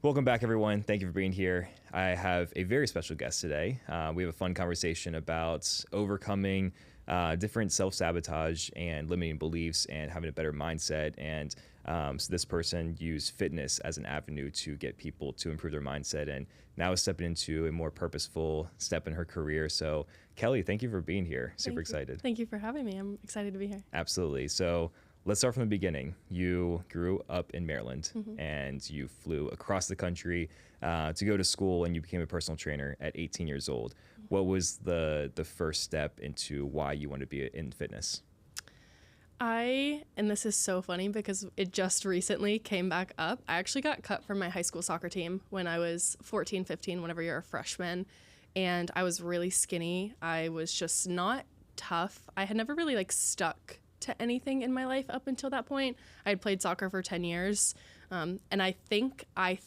Welcome back, everyone. Thank you for being here. I have a very special guest today. We have a fun conversation about overcoming different self-sabotage and limiting beliefs and having a better mindset. And so this person used fitness as an avenue to get people to improve their mindset, and now is stepping into a more purposeful step in her career. So Kelly, thank you for being here. Super excited. Thank you for having me. I'm excited to be here. Absolutely. So let's start from the beginning. You grew up in Maryland, and you flew across the country to go to school, and you became a personal trainer at 18 years old. What was the first step into why you wanted to be in fitness? And this is so funny because it just recently came back up. I actually got cut from my high school soccer team when I was 14, 15, whenever you're a freshman. And I was really skinny. I was just not tough. I had never really stuck to anything in my life up until that point. I had played soccer for 10 years. And I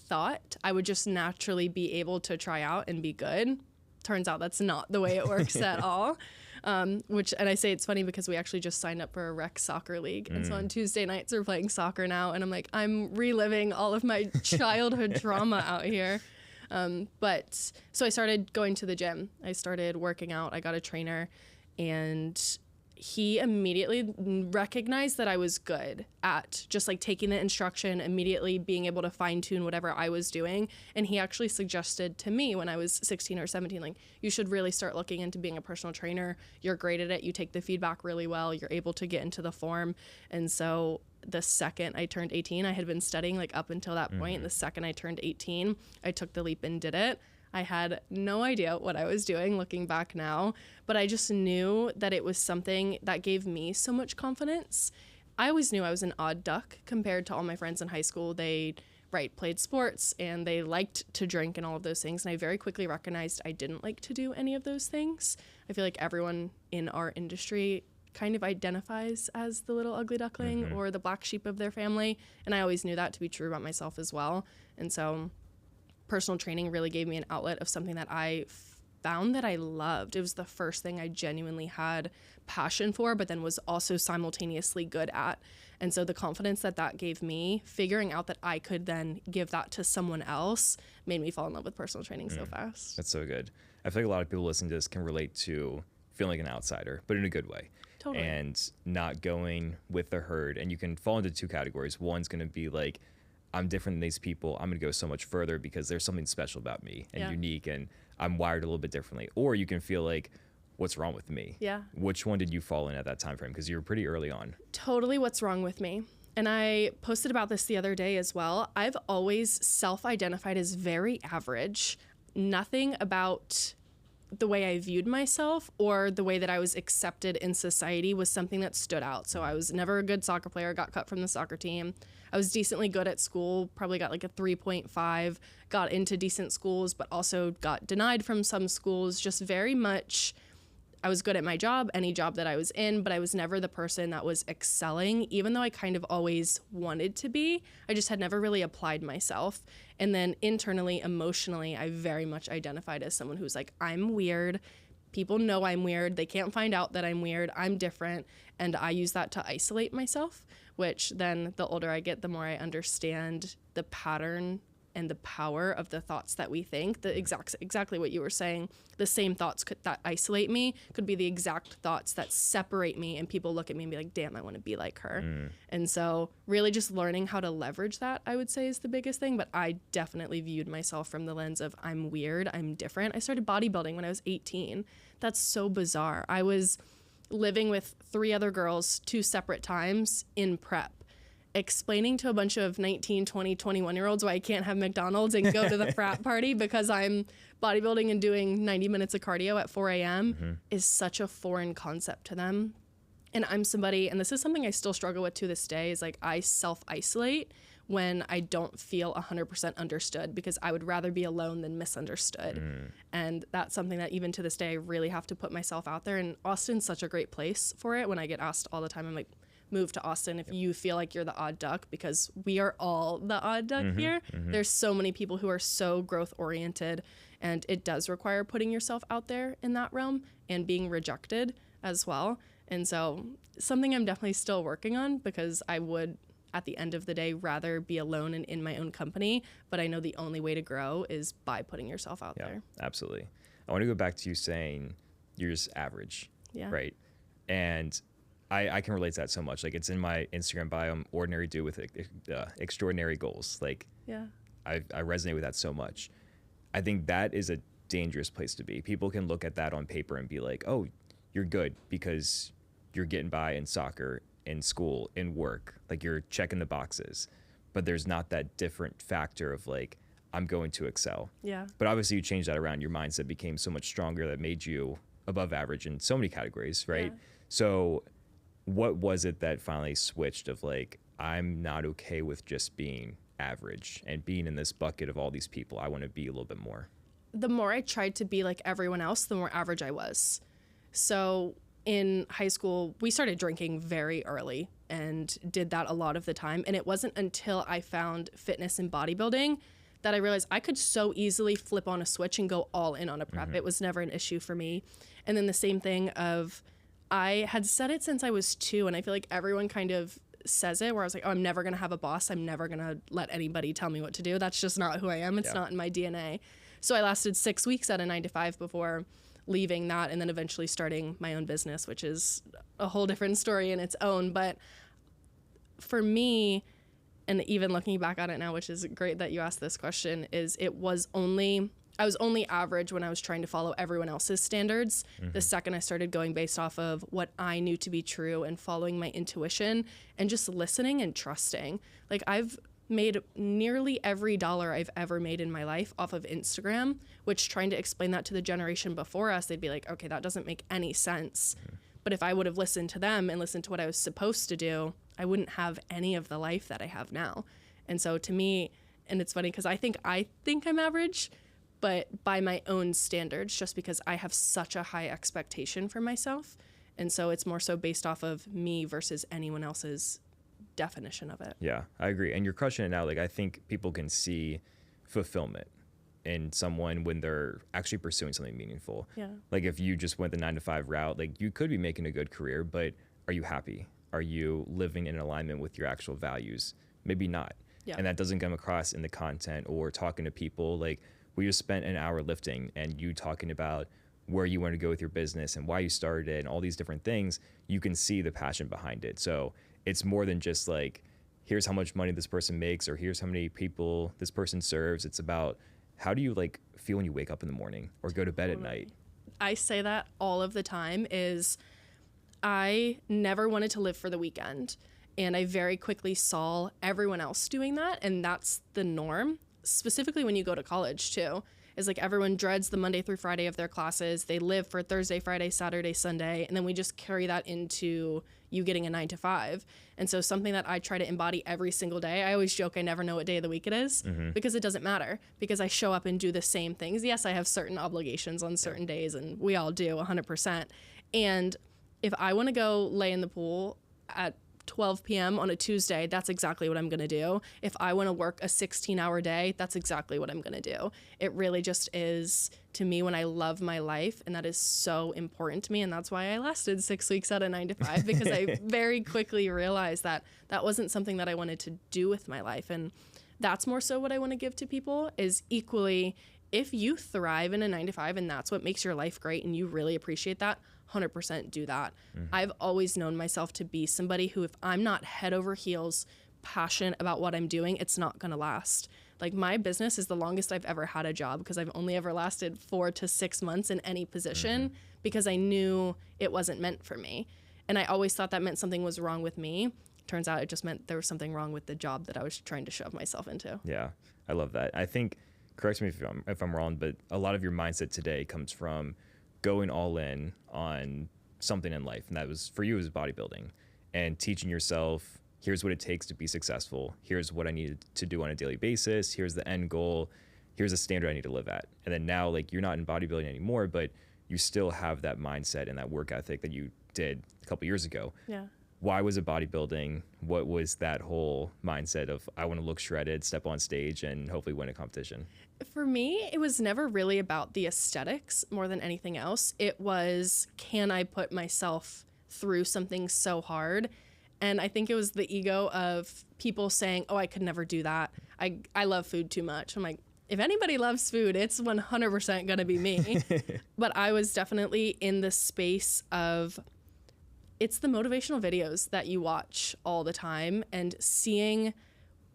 thought I would just naturally be able to try out and be good. Turns out that's not the way it works at all. And I say it's funny because we actually just signed up for a rec soccer league. And so on Tuesday nights we're playing soccer now. And I'm like, I'm reliving all of my childhood trauma out here. But so I started going to the gym. I started working out. I got a trainer, and he immediately recognized that I was good at just taking the instruction, immediately being able to fine tune whatever I was doing. And he actually suggested to me when I was 16 or 17, you should really start looking into being a personal trainer. You're great at it. You take the feedback really well. You're able to get into the form. And so the second I turned 18, I had been studying up until that point. The second I turned 18, I took the leap and did it. I had no idea what I was doing looking back now, but I just knew that it was something that gave me so much confidence. I always knew I was an odd duck compared to all my friends in high school. They played sports and they liked to drink and all of those things. And I very quickly recognized I didn't like to do any of those things. I feel like everyone in our industry kind of identifies as the little ugly duckling or the black sheep of their family. And I always knew that to be true about myself as well. And so personal training really gave me an outlet of something that I found that I loved. It was the first thing I genuinely had passion for, but then was also simultaneously good at. And so the confidence that gave me, figuring out that I could then give that to someone else, made me fall in love with personal training so fast. That's so good. I feel like a lot of people listening to this can relate to feeling like an outsider, but in a good way. Totally. And not going with the herd. And you can fall into two categories. One's going to be I'm different than these people. I'm going to go so much further because there's something special about me and unique, and I'm wired a little bit differently. Or you can feel what's wrong with me? Yeah. Which one did you fall in at that time frame? Because you were pretty early on. Totally what's wrong with me. And I posted about this the other day as well. I've always self-identified as very average. Nothing about the way I viewed myself or the way that I was accepted in society was something that stood out. So I was never a good soccer player, got cut from the soccer team. I was decently good at school, probably got a 3.5, got into decent schools, but also got denied from some schools. Just very much, I was good at my job, any job that I was in, but I was never the person that was excelling, even though I kind of always wanted to be. I just had never really applied myself. And then internally, emotionally, I very much identified as someone who's I'm weird. People know I'm weird. They can't find out that I'm weird. I'm different. And I use that to isolate myself, which then the older I get, the more I understand the pattern and the power of the thoughts that we think. Exactly what you were saying. The same thoughts that isolate me could be the exact thoughts that separate me, and people look at me and be like, damn, I want to be like her. And so really just learning how to leverage that, I would say, is the biggest thing. But I definitely viewed myself from the lens of I'm weird, I'm different. I started bodybuilding when I was 18. That's so bizarre. I was living with 3 other girls 2 separate times in prep, explaining to a bunch of 19, 20, 21-year-olds why I can't have McDonald's and go to the frat party because I'm bodybuilding and doing 90 minutes of cardio at 4 a.m. is such a foreign concept to them. And I'm somebody, and this is something I still struggle with to this day, is I self-isolate when I don't feel 100% understood because I would rather be alone than misunderstood. And that's something that even to this day, I really have to put myself out there. And Austin's such a great place for it. When I get asked all the time, I'm like, move to Austin if you feel like you're the odd duck, because we are all the odd duck here. There's so many people who are so growth oriented, and it does require putting yourself out there in that realm and being rejected as well. And so something I'm definitely still working on, because I would at the end of the day rather be alone and in my own company. But I know the only way to grow is by putting yourself out there. Absolutely. I want to go back to you saying you're just average, right? And I can relate to that so much. Like, it's in my Instagram bio, I'm ordinary dude with extraordinary goals. Like, I resonate with that so much. I think that is a dangerous place to be. People can look at that on paper and be like, oh, you're good because you're getting by in soccer, in school, in work. Like, you're checking the boxes. But there's not that different factor of like, I'm going to excel. But obviously you changed that around. Your mindset became so much stronger that made you above average in so many categories, right? So what was it that finally switched of like, I'm not okay with just being average and being in this bucket of all these people. I want to be a little bit more. The more I tried to be like everyone else, the more average I was. So in high school, we started drinking very early and did that a lot of the time. And it wasn't until I found fitness and bodybuilding that I realized I could so easily flip on a switch and go all in on a prep. It was never an issue for me. And then the same thing of, I had said it since I was 2, and I feel like everyone kind of says it, where I was like, oh, I'm never going to have a boss. I'm never going to let anybody tell me what to do. That's just not who I am. It's not in my DNA. So I lasted 6 weeks at a 9-to-5 before leaving that and then eventually starting my own business, which is a whole different story in its own. But for me, and even looking back on it now, which is great that you asked this question, is I was only average when I was trying to follow everyone else's standards. The second I started going based off of what I knew to be true and following my intuition and just listening and trusting. Like, I've made nearly every dollar I've ever made in my life off of Instagram, which, trying to explain that to the generation before us, they'd be like, okay, that doesn't make any sense. But if I would have listened to them and listened to what I was supposed to do, I wouldn't have any of the life that I have now. And so to me, and it's funny because I think I'm average, but by my own standards, just because I have such a high expectation for myself. And so it's more so based off of me versus anyone else's definition of it. Yeah, I agree. And you're crushing it now. Like, I think people can see fulfillment in someone when they're actually pursuing something meaningful. Like, if you just went the 9-to-5 route, like, you could be making a good career, but are you happy? Are you living in alignment with your actual values? Maybe not. And that doesn't come across in the content or talking to people. Like, we just spent an hour lifting and you talking about where you want to go with your business and why you started it and all these different things. You can see the passion behind it. So it's more than just like, here's how much money this person makes or here's how many people this person serves. It's about, how do you like feel when you wake up in the morning or go to bed at night? I say that all of the time. Is I never wanted to live for the weekend. And I very quickly saw everyone else doing that. And that's the norm, specifically when you go to college too, is like everyone dreads the Monday through Friday of their classes. They live for Thursday, Friday, Saturday, Sunday. And then we just carry that into you getting a 9-to-5. And so something that I try to embody every single day, I always joke I never know what day of the week it is because it doesn't matter, because I show up and do the same things. Yes, I have certain obligations on certain days, and we all do 100%. And if I want to go lay in the pool at 12 p.m. on a Tuesday, that's exactly what I'm going to do. If I want to work a 16-hour day, that's exactly what I'm going to do. It really just is, to me, when I love my life, and that is so important to me. And that's why I lasted 6 weeks at a 9-to-5, because I very quickly realized that that wasn't something that I wanted to do with my life. And that's more so what I want to give to people, is equally, if you thrive in a 9-to-5 and that's what makes your life great and you really appreciate that, 100% do that. I've always known myself to be somebody who, if I'm not head over heels passionate about what I'm doing, it's not going to last. Like, my business is the longest I've ever had a job, because I've only ever lasted 4 to 6 months in any position because I knew it wasn't meant for me. And I always thought that meant something was wrong with me. Turns out it just meant there was something wrong with the job that I was trying to shove myself into. Yeah, I love that. I think, correct me if I'm wrong, but a lot of your mindset today comes from going all in on something in life. And that was, for you, it was bodybuilding, and teaching yourself, here's what it takes to be successful. Here's what I need to do on a daily basis. Here's the end goal. Here's a standard I need to live at. And then now, like, you're not in bodybuilding anymore, but you still have that mindset and that work ethic that you did a couple years ago. Why was it bodybuilding? What was that whole mindset of, I want to look shredded, step on stage, and hopefully win a competition? For me, it was never really about the aesthetics more than anything else. It was, can I put myself through something so hard And I think it was the ego of people saying, oh, I could never do that. I love food too much. I'm like, if anybody loves food, it's 100% going to be me. But I was definitely in the space of, it's the motivational videos that you watch all the time, and seeing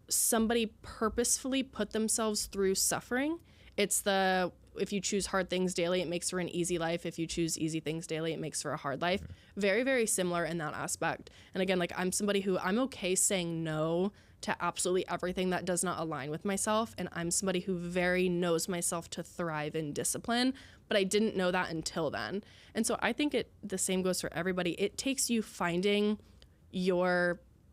somebody purposefully put themselves through suffering. It's the, if you choose hard things daily, it makes for an easy life. If you choose easy things daily, it makes for a hard life. Very, very similar in that aspect. And again, like, I'm somebody who, I'm okay saying no to absolutely everything that does not align with myself. And I'm somebody who very knows myself to thrive in discipline, but I didn't know that until then. And so I think the same goes for everybody. It takes you finding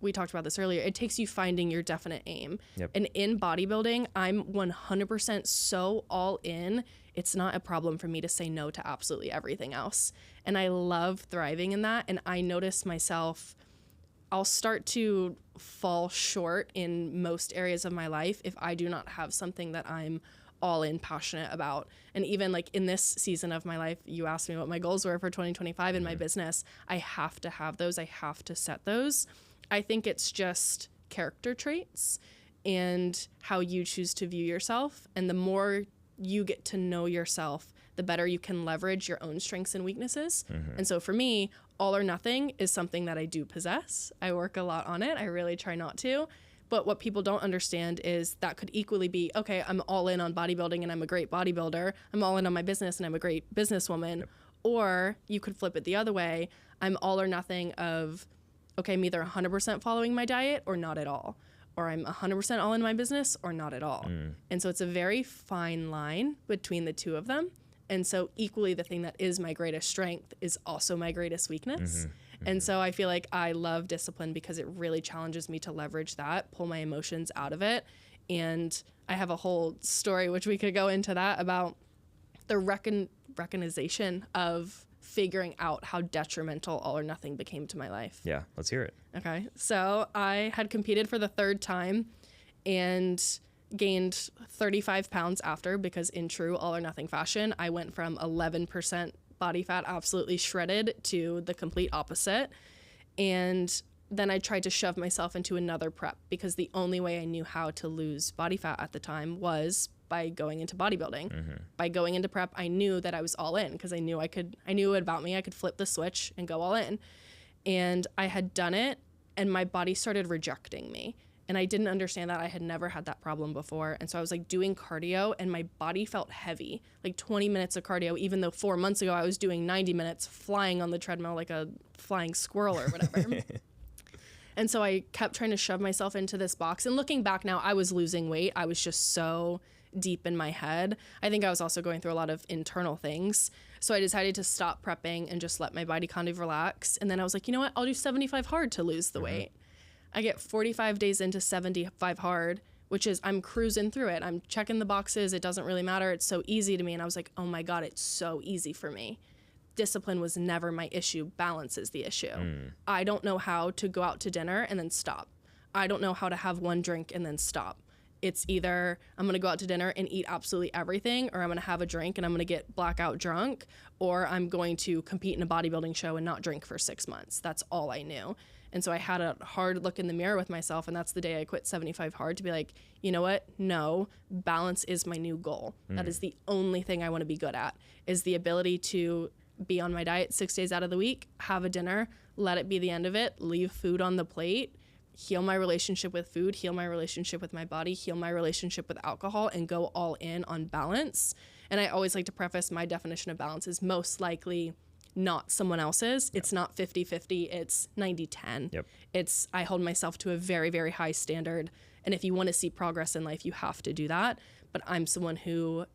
we talked about this earlier, it takes you finding your definite aim. Yep. And in bodybuilding, I'm 100% so all in. It's not a problem for me to say no to absolutely everything else. And I love thriving in that. And I notice myself, I'll start to fall short in most areas of my life if I do not have something that I'm all in passionate about. And even like in this season of my life, you asked me what my goals were for 2025 in my business. I have to have those. I have to set those. I think it's just character traits and how you choose to view yourself. And the more you get to know yourself, the better you can leverage your own strengths and weaknesses. And so for me, all or nothing is something that I do possess. I work a lot on it. I really try not to. But what people don't understand is that could equally be, okay, I'm all in on bodybuilding and I'm a great bodybuilder. I'm all in on my business and I'm a great businesswoman. Yep. Or you could flip it the other way. I'm all or nothing of, okay, I'm either 100% following my diet or not at all. Or I'm 100% all in my business or not at all. And so it's a very fine line between the two of them. And so equally, the thing that is my greatest strength is also my greatest weakness. And so I feel like I love discipline because it really challenges me to leverage that, pull my emotions out of it. And I have a whole story, which we could go into that, about the recognition of figuring out how detrimental all or nothing became to my life. Yeah, let's hear it. Okay. So I had competed for the third time and gained 35 pounds after, because in true all or nothing fashion, I went from 11% body fat, absolutely shredded, to the complete opposite. And then I tried to shove myself into another prep, because the only way I knew how to lose body fat at the time was by going into bodybuilding. By going into prep, I knew that I was all in, because I knew about me. I could flip the switch and go all in. And I had done it, and my body started rejecting me. And I didn't understand that. I had never had that problem before. And so I was like doing cardio and my body felt heavy, like 20 minutes of cardio, even though 4 months ago I was doing 90 minutes flying on the treadmill like a flying squirrel or whatever. And so I kept trying to shove myself into this box. And looking back now, I was losing weight. I was just so deep in my head. I think I was also going through a lot of internal things. So I decided to stop prepping and just let my body kind of relax. And then I was like, you know what? I'll do 75 hard to lose the weight. I get 45 days into 75 hard, which is, I'm cruising through it. I'm checking the boxes. It doesn't really matter. It's so easy to me. And I was like, oh my God, it's so easy for me. Discipline was never my issue. Balance is the issue. I don't know how to go out to dinner and then stop. I don't know how to have one drink and then stop. It's either I'm going to go out to dinner and eat absolutely everything, or I'm going to have a drink and I'm going to get blackout drunk, or I'm going to compete in a bodybuilding show and not drink for 6 months. That's all I knew. And so I had a hard look in the mirror with myself, and that's the day I quit 75 hard, to be like, you know what? No, balance is my new goal. That is the only thing I want to be good at, is the ability to be on my diet 6 days out of the week, have a dinner, let it be the end of it, leave food on the plate, heal my relationship with food, heal my relationship with my body, heal my relationship with alcohol, and go all in on balance. And I always like to preface, my definition of balance is most likely not someone else's. It's not 50-50, it's 90-10. It's, I hold myself to a very, very high standard. And if you want to see progress in life, you have to do that. But I'm someone who,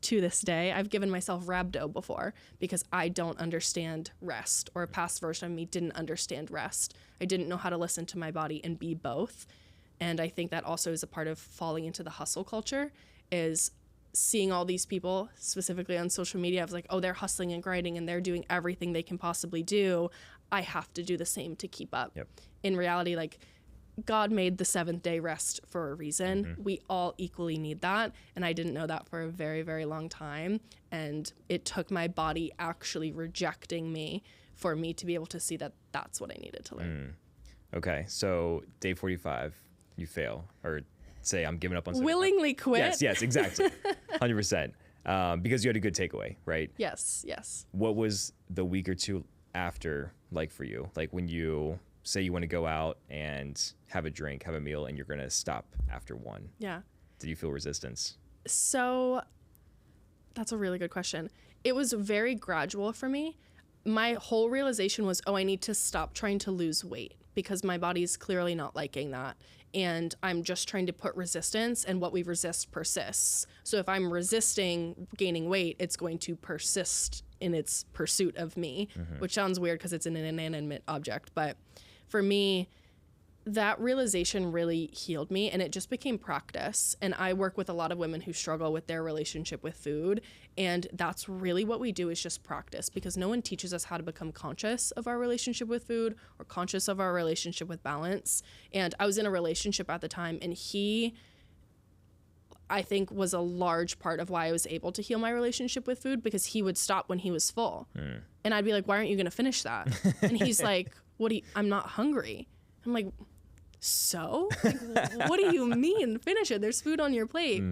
to this day, I've given myself rhabdo before because I don't understand rest, or a past version of me didn't understand rest. I didn't know how to listen to my body and be both. And I think that also is a part of falling into the hustle culture, is seeing all these people, specifically on social media, I was like, oh, they're hustling and grinding and they're doing everything they can possibly do. I have to do the same to keep up. In reality, like, God made the 7th day rest for a reason. We all equally need that. And I didn't know that for a very, very long time. And it took my body actually rejecting me for me to be able to see that that's what I needed to learn. Okay. So day 45, you fail or say, I'm giving up on 75. Willingly quit. Yes, exactly. 100%. Because you had a good takeaway, right? Yes. What was the week or two after like for you? Like when you say you want to go out and have a drink, have a meal, and you're going to stop after one. Yeah. Did you feel resistance? So that's a really good question. It was very gradual for me. My whole realization was, I need to stop trying to lose weight because my body's clearly not liking that. And I'm just trying to put resistance, and what we resist persists. So if I'm resisting gaining weight, it's going to persist in its pursuit of me, which sounds weird because it's an inanimate object. But for me, that realization really healed me, and it just became practice. And I work with a lot of women who struggle with their relationship with food, and that's really what we do, is just practice, because no one teaches us how to become conscious of our relationship with food or conscious of our relationship with balance. And I was in a relationship at the time, and he, I think, was a large part of why I was able to heal my relationship with food, because he would stop when he was full. And I'd be like, why aren't you going to finish that? And he's like, I'm not hungry. I'm like, so? Like, what do you mean? Finish it. There's food on your plate.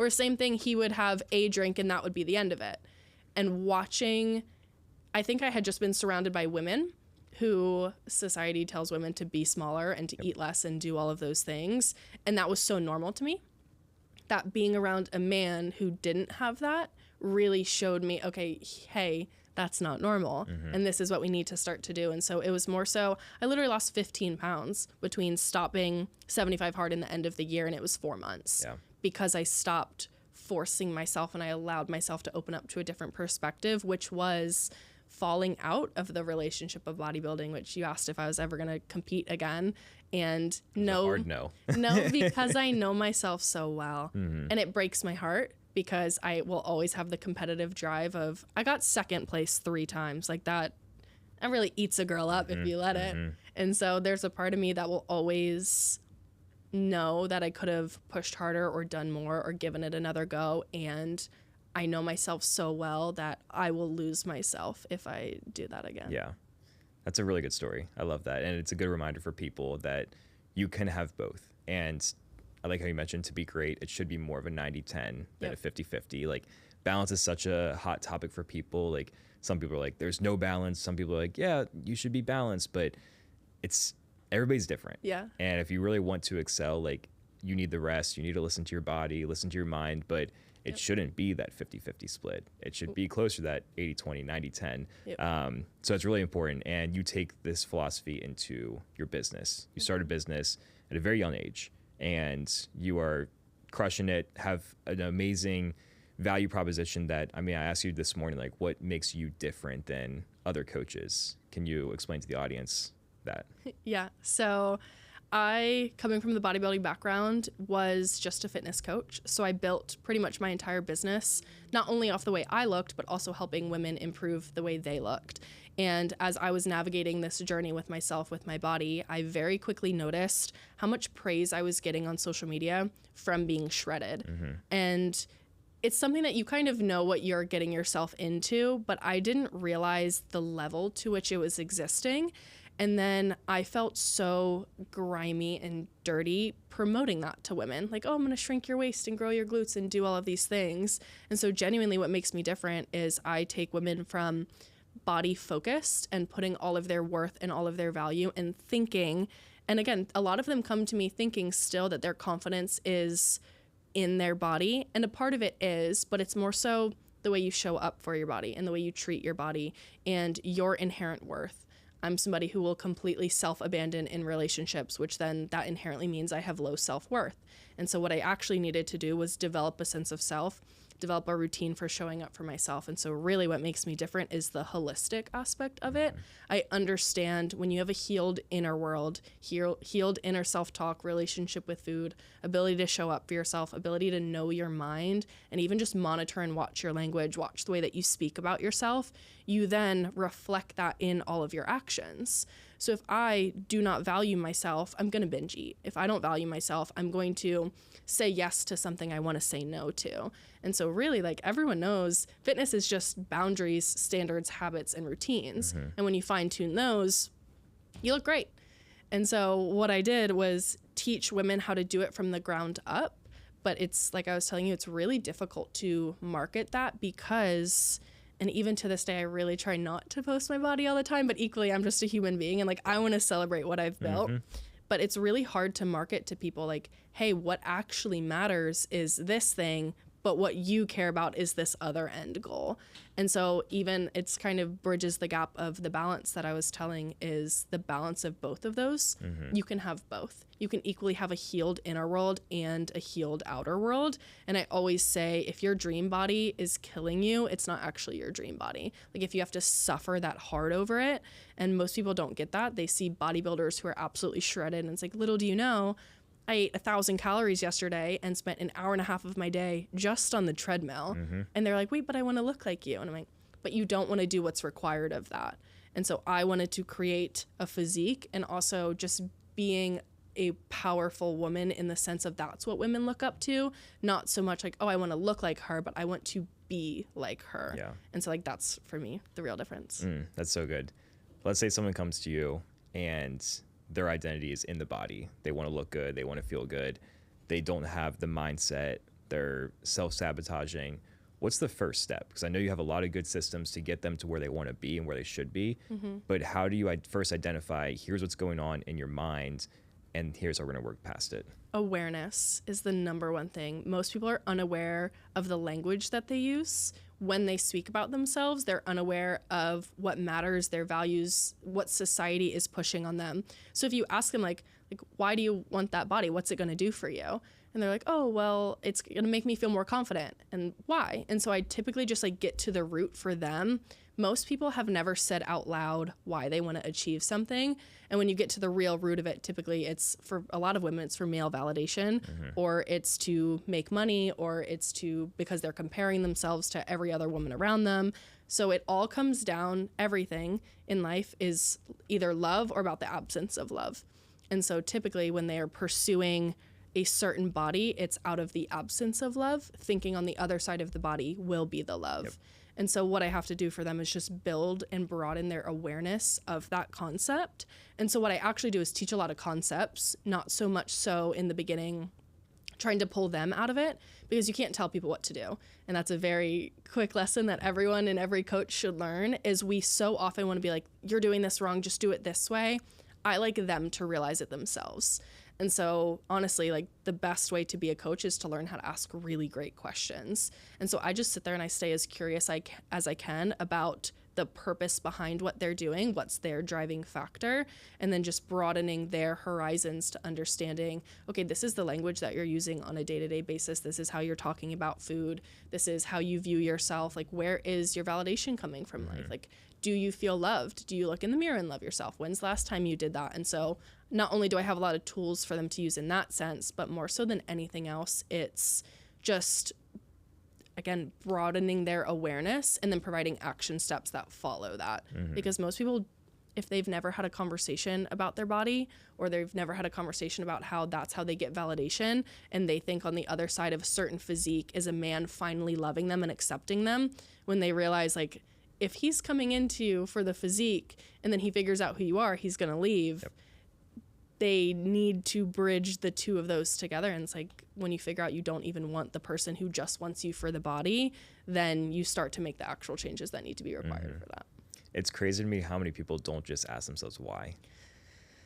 Or same thing, he would have a drink and that would be the end of it. And watching, I think I had just been surrounded by women who society tells women to be smaller and to eat less and do all of those things. And that was so normal to me, that being around a man who didn't have that really showed me, okay, hey, that's not normal. And this is what we need to start to do. And so it was more so, I literally lost 15 pounds between stopping 75 hard in the end of the year, and it was 4 months. Because I stopped forcing myself and I allowed myself to open up to a different perspective, which was falling out of the relationship of bodybuilding, which you asked if I was ever going to compete again. And no, hard no. No, because I know myself so well. And it breaks my heart, because I will always have the competitive drive of, I got second place 3 times. Like that really eats a girl up if you let it. And so there's a part of me that will always know that I could have pushed harder or done more or given it another go. And I know myself so well that I will lose myself if I do that again. Yeah. That's a really good story. I love that. And it's a good reminder for people that you can have both. And I like how you mentioned, to be great, it should be more of a 90-10 than a 50-50. Like, balance is such a hot topic for people. Like, some people are like, there's no balance. Some people are like, yeah, you should be balanced. But everybody's different. Yeah. And if you really want to excel, like, you need the rest. You need to listen to your body, listen to your mind. But it shouldn't be that 50-50 split. It should be closer to that 80-20, 90-10. So it's really important. And you take this philosophy into your business. You start a business at a very young age, and you are crushing it, have an amazing value proposition that, I asked you this morning, like, what makes you different than other coaches? Can you explain to the audience that? Yeah. So I, coming from the bodybuilding background, was just a fitness coach. So I built pretty much my entire business, not only off the way I looked, but also helping women improve the way they looked. And as I was navigating this journey with myself, with my body, I very quickly noticed how much praise I was getting on social media from being shredded. And it's something that you kind of know what you're getting yourself into, but I didn't realize the level to which it was existing. And then I felt so grimy and dirty promoting that to women. Like, oh, I'm going to shrink your waist and grow your glutes and do all of these things. And so genuinely what makes me different is I take women from body focused and putting all of their worth and all of their value and thinking. And again, a lot of them come to me thinking still that their confidence is in their body. And a part of it is, but it's more so the way you show up for your body and the way you treat your body and your inherent worth. I'm somebody who will completely self-abandon in relationships, which then that inherently means I have low self-worth. And so what I actually needed to do was develop a sense of self, develop a routine for showing up for myself. And so really what makes me different is the holistic aspect of it. I understand when you have a healed inner world, healed inner self-talk, relationship with food, ability to show up for yourself, ability to know your mind, and even just monitor and watch your language, watch the way that you speak about yourself, you then reflect that in all of your actions. So if I do not value myself, I'm going to binge eat. If I don't value myself, I'm going to say yes to something I want to say no to. And so really, like, everyone knows fitness is just boundaries, standards, habits, and routines. And when you fine tune those, you look great. And so what I did was teach women how to do it from the ground up. But it's like I was telling you, it's really difficult to market that because, and even to this day, I really try not to post my body all the time, but equally I'm just a human being and like I want to celebrate what I've built. But it's really hard to market to people like, hey, what actually matters is this thing, but what you care about is this other end goal. And so even it's kind of bridges the gap of the balance that I was telling is the balance of both of those. You can have both. You can equally have a healed inner world and a healed outer world. And I always say, if your dream body is killing you, it's not actually your dream body. Like if you have to suffer that hard over it, and most people don't get that. They see bodybuilders who are absolutely shredded and it's like, little do you know, I ate 1,000 calories yesterday and spent an hour and a half of my day just on the treadmill. And they're like, wait, but I want to look like you. And I'm like, but you don't want to do what's required of that. And so I wanted to create a physique and also just being a powerful woman in the sense of that's what women look up to. Not so much like, oh, I want to look like her, but I want to be like her. Yeah. And so like that's for me the real difference. That's so good. Let's say someone comes to you and their identity is in the body. They want to look good. They want to feel good. They don't have the mindset. They're self-sabotaging. What's the first step? Because I know you have a lot of good systems to get them to where they want to be and where they should be. But how do you first identify, here's what's going on in your mind, and here's how we're going to work past it? Awareness is the number one thing. Most people are unaware of the language that they use. When they speak about themselves, they're unaware of what matters, their values, what society is pushing on them. So if you ask them like why do you want that body? What's it going to do for you? And they're like, oh, well, it's going to make me feel more confident. And why? And so I typically just like get to the root for them. Most people have never said out loud why they want to achieve something. And when you get to the real root of it, typically it's for a lot of women, it's for male validation, or it's to make money, or it's to because they're comparing themselves to every other woman around them. So it all comes down, everything in life is either love or about the absence of love. And so typically when they are pursuing a certain body, it's out of the absence of love, thinking on the other side of the body will be the love. And so what I have to do for them is just build and broaden their awareness of that concept. And so what I actually do is teach a lot of concepts, not so much so in the beginning trying to pull them out of it, because you can't tell people what to do. And that's a very quick lesson that everyone and every coach should learn is we so often want to be like, you're doing this wrong, just do it this way. I like them to realize it themselves. And so honestly, like the best way to be a coach is to learn how to ask really great questions. And so I just sit there and I stay as curious as I can about the purpose behind what they're doing, what's their driving factor, and then just broadening their horizons to understanding, okay, this is the language that you're using on a day-to-day basis. This is how you're talking about food. This is how you view yourself. Like, where is your validation coming from life? Like, do you feel loved? Do you look in the mirror and love yourself? When's the last time you did that? And so not only do I have a lot of tools for them to use in that sense, but more so than anything else, it's just, again, broadening their awareness and then providing action steps that follow that. Because most people, if they've never had a conversation about their body, or they've never had a conversation about how that's how they get validation, and they think on the other side of a certain physique is a man finally loving them and accepting them, when they realize, like, if he's coming into you for the physique and then he figures out who you are, he's going to leave. They need to bridge the two of those together. And it's like when you figure out you don't even want the person who just wants you for the body, then you start to make the actual changes that need to be required for that. It's crazy to me how many people don't just ask themselves why.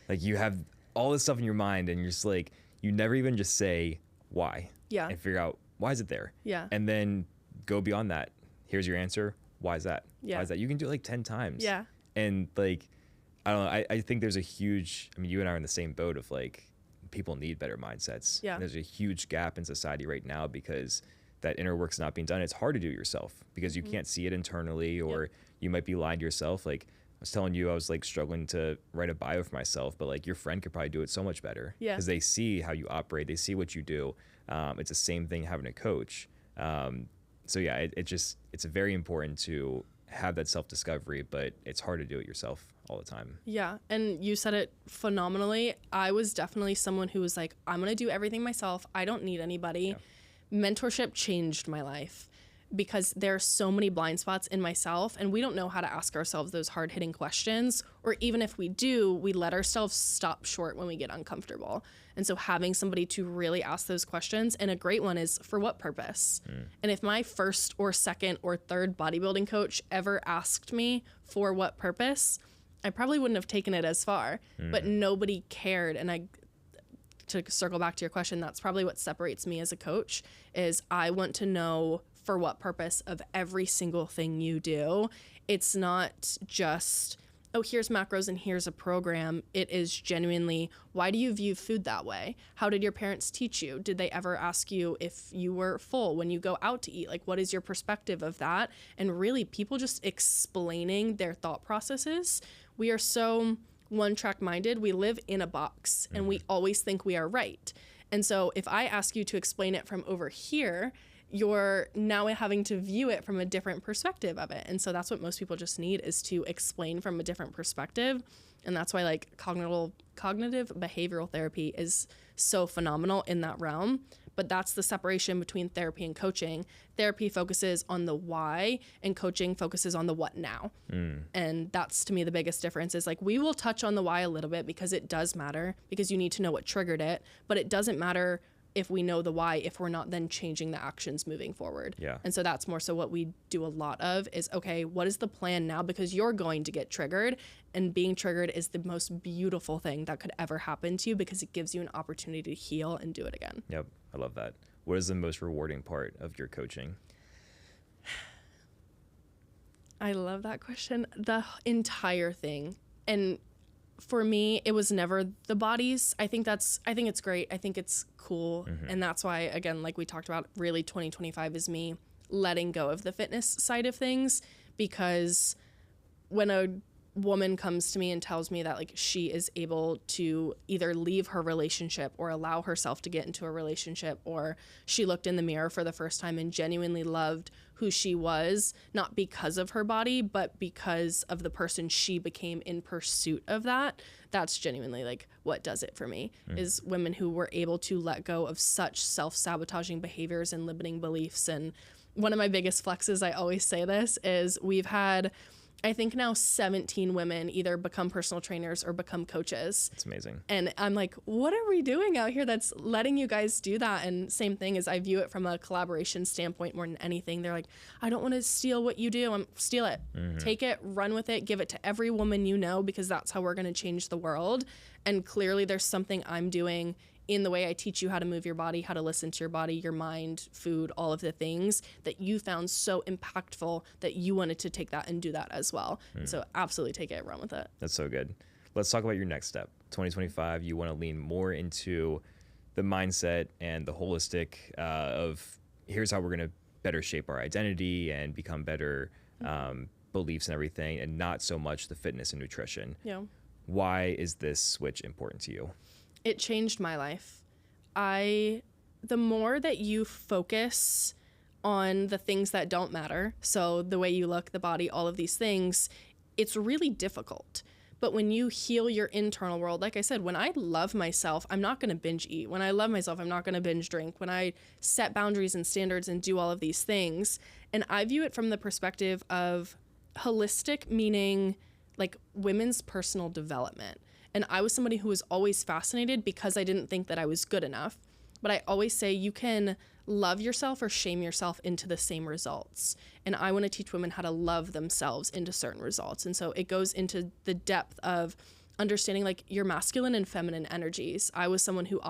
Like, you have all this stuff in your mind and you're just like, you never even just say why. Yeah. And figure out, why is it there? Yeah. And then go beyond that. Here's your answer. Why is that? Yeah. Why is that? You can do it like 10 times. Yeah. And like, I don't know. I think there's a huge, I mean, you and I are in the same boat of like, people need better mindsets. Yeah. And there's a huge gap in society right now because that inner work's not being done. It's hard to do it yourself because you can't see it internally, or you might be lying to yourself. Like I was telling you, I was like struggling to write a bio for myself, but like your friend could probably do it so much better. Yeah. Because they see how you operate. They see what you do. It's the same thing having a coach. So yeah, it's very important to have that self-discovery, but it's hard to do it yourself all the time. Yeah. And you said it phenomenally. I was definitely someone who was like, I'm going to do everything myself. I don't need anybody. Yeah. Mentorship changed my life because there are so many blind spots in myself, and we don't know how to ask ourselves those hard-hitting questions, or even if we do, we let ourselves stop short when we get uncomfortable. And so having somebody to really ask those questions, and a great one is, for what purpose? And if my first or second or third bodybuilding coach ever asked me for what purpose, I probably wouldn't have taken it as far, but nobody cared. And to circle back to your question, that's probably what separates me as a coach, is I want to know for what purpose of every single thing you do. It's not just, oh, here's macros and here's a program. It is genuinely, why do you view food that way? How did your parents teach you? Did they ever ask you if you were full when you go out to eat? Like, what is your perspective of that? And really, people just explaining their thought processes. We are so one-track minded. We live in a box, and we always think we are right. And so if I ask you to explain it from over here, you're now having to view it from a different perspective of it. And so that's what most people just need, is to explain from a different perspective. And that's why like cognitive behavioral therapy is so phenomenal in that realm. But that's the separation between therapy and coaching. Therapy focuses on the why, and coaching focuses on the what now. And that's, to me, the biggest difference, is like, we will touch on the why a little bit because it does matter, because you need to know what triggered it, but it doesn't matter if we know the why, if we're not then changing the actions moving forward. Yeah. And so that's more so what we do a lot of, is, okay, what is the plan now? Because you're going to get triggered, and being triggered is the most beautiful thing that could ever happen to you, because it gives you an opportunity to heal and do it again. Yep. I love that. What is the most rewarding part of your coaching? I love that question. The entire thing. And for me, it was never the bodies. I think it's great. I think it's cool. And that's why, again, like we talked about, really 2025 is me letting go of the fitness side of things, because when a woman comes to me and tells me that like she is able to either leave her relationship or allow herself to get into a relationship, or she looked in the mirror for the first time and genuinely loved who she was, not because of her body, but because of the person she became in pursuit of that, that's genuinely like what does it for me, is women who were able to let go of such self-sabotaging behaviors and limiting beliefs. And one of my biggest flexes, I always say this, is we've had, I think now 17 women either become personal trainers or become coaches. It's amazing. And I'm like, what are we doing out here that's letting you guys do that? And same thing, as I view it from a collaboration standpoint more than anything. They're like, I don't want to steal what you do. Steal it. Take it, run with it, give it to every woman you know, because that's how we're going to change the world. And clearly there's something I'm doing in the way I teach you how to move your body, how to listen to your body, your mind, food, all of the things that you found so impactful that you wanted to take that and do that as well. So absolutely take it, run with it. That's so good. Let's talk about your next step. 2025, you want to lean more into the mindset and the holistic of here's how we're going to better shape our identity and become better beliefs and everything, and not so much the fitness and nutrition. Yeah. Why is this switch important to you? It changed my life. The more that you focus on the things that don't matter, so the way you look, the body, all of these things, it's really difficult. But when you heal your internal world, like I said, when I love myself, I'm not going to binge eat. When I love myself, I'm not going to binge drink. When I set boundaries and standards and do all of these things, and I view it from the perspective of holistic, meaning like women's personal development. And I was somebody who was always fascinated because I didn't think that I was good enough. But I always say you can love yourself or shame yourself into the same results. And I want to teach women how to love themselves into certain results. And so it goes into the depth of understanding like your masculine and feminine energies. I was someone who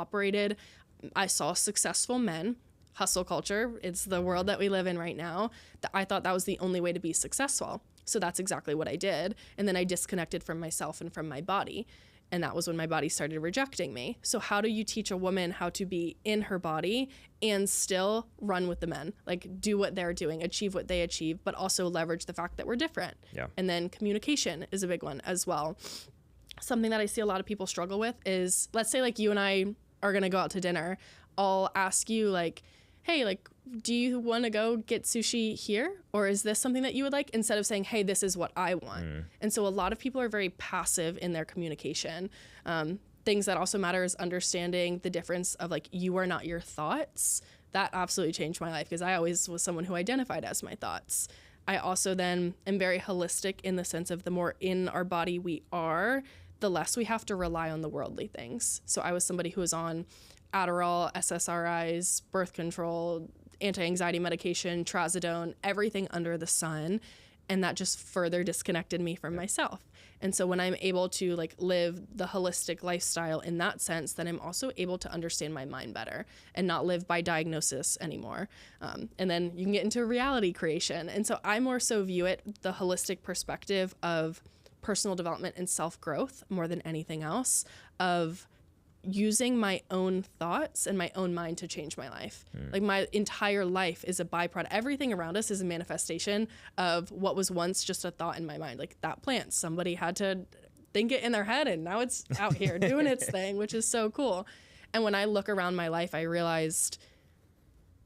I saw successful men, hustle culture, it's the world that we live in right now, that I thought that was the only way to be successful. So that's exactly what I did. And then I disconnected from myself and from my body. And that was when my body started rejecting me. So how do you teach a woman how to be in her body and still run with the men? Like do what they're doing, achieve what they achieve, but also leverage the fact that we're different. Yeah. And then communication is a big one as well. Something that I see a lot of people struggle with is, let's say like you and I are going to go out to dinner. I'll ask you like, hey, like, do you want to go get sushi here? Or is this something that you would like? Instead of saying, hey, this is what I want. And so a lot of people are very passive in their communication. Things that also matter is understanding the difference of like, you are not your thoughts. that absolutely changed my life because I always was someone who identified as my thoughts. I also then am very holistic in the sense of the more in our body we are, the less we have to rely on the worldly things. So I was somebody who was on Adderall, SSRIs, birth control, anti-anxiety medication, trazodone, everything under the sun. And that just further disconnected me from myself. And so when I'm able to like live the holistic lifestyle in that sense, then I'm also able to understand my mind better and not live by diagnosis anymore. And then you can get into reality creation. And so I more so view it the holistic perspective of personal development and self-growth more than anything else, of using my own thoughts and my own mind to change my life. Like my entire life is a byproduct. Everything around us is a manifestation of what was once just a thought in my mind. Like that plant, somebody had to think it in their head and now it's out here doing its thing, which is so cool. And when I look around my life, I realized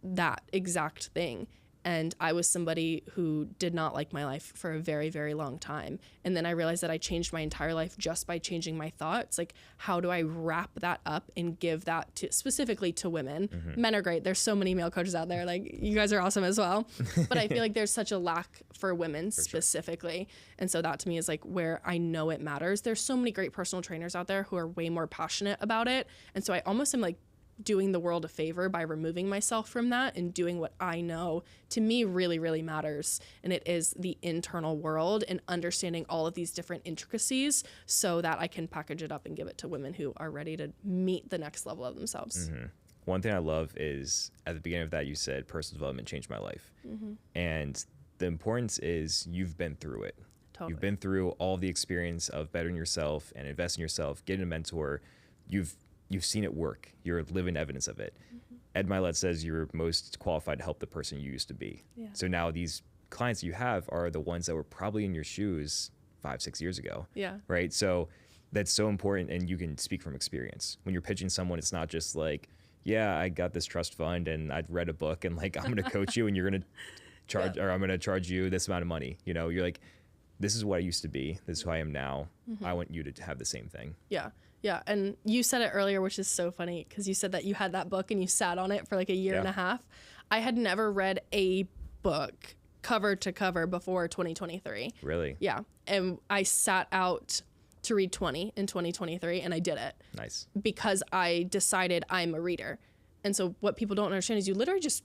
that exact thing. And I was somebody who did not like my life for a very, very long time. And then I realized that I changed my entire life just by changing my thoughts. Like, how do I wrap that up and give that to specifically to women? Men are great. There's so many male coaches out there. Like, you guys are awesome as well. But I feel like there's such a lack for women specifically. And so that to me is like where I know it matters. There's so many great personal trainers out there who are way more passionate about it. And so I almost am like doing the world a favor by removing myself from that and doing what I know to me really, really matters. And it is the internal world and understanding all of these different intricacies so that I can package it up and give it to women who are ready to meet the next level of themselves. One thing I love is at the beginning of that, you said personal development changed my life. And the importance is you've been through it. Totally. You've been through all the experience of bettering yourself and investing in yourself, getting a mentor. You've seen it work. You're living evidence of it. Ed Milet says you're most qualified to help the person you used to be. So now these clients you have are the ones that were probably in your shoes 5-6 years ago. Right? So that's so important, and you can speak from experience. When you're pitching someone, it's not just like, yeah, I got this trust fund and I'd read a book and like, I'm going to coach you and you're going to charge, or I'm going to charge you this amount of money. You know, you're like, this is what I used to be. This is who I am now. I want you to have the same thing. Yeah, and you said it earlier, which is so funny, because you said that you had that book and you sat on it for like a year and a half. I had never read a book cover to cover before 2023. Really? Yeah, and I sat out to read 20 in 2023, and I did it. Nice. Because I decided I'm a reader. And so what people don't understand is you literally just,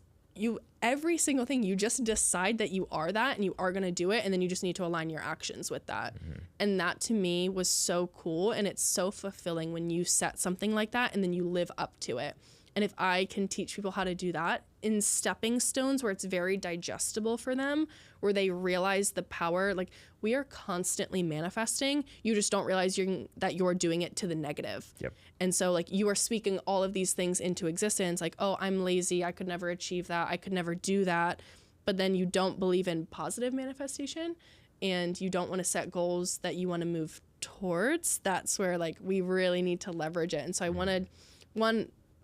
every single thing, you just decide that you are that and you are going to do it. And then you just need to align your actions with that. And that to me was so cool. And it's so fulfilling when you set something like that and then you live up to it. And if I can teach people how to do that in stepping stones where it's very digestible for them, where they realize the power, like we are constantly manifesting. You just don't realize that you're doing it to the negative. And so like you are speaking all of these things into existence, like, oh, I'm lazy. I could never achieve that. I could never do that. But then you don't believe in positive manifestation and you don't want to set goals that you want to move towards. That's where like we really need to leverage it. And so I wanted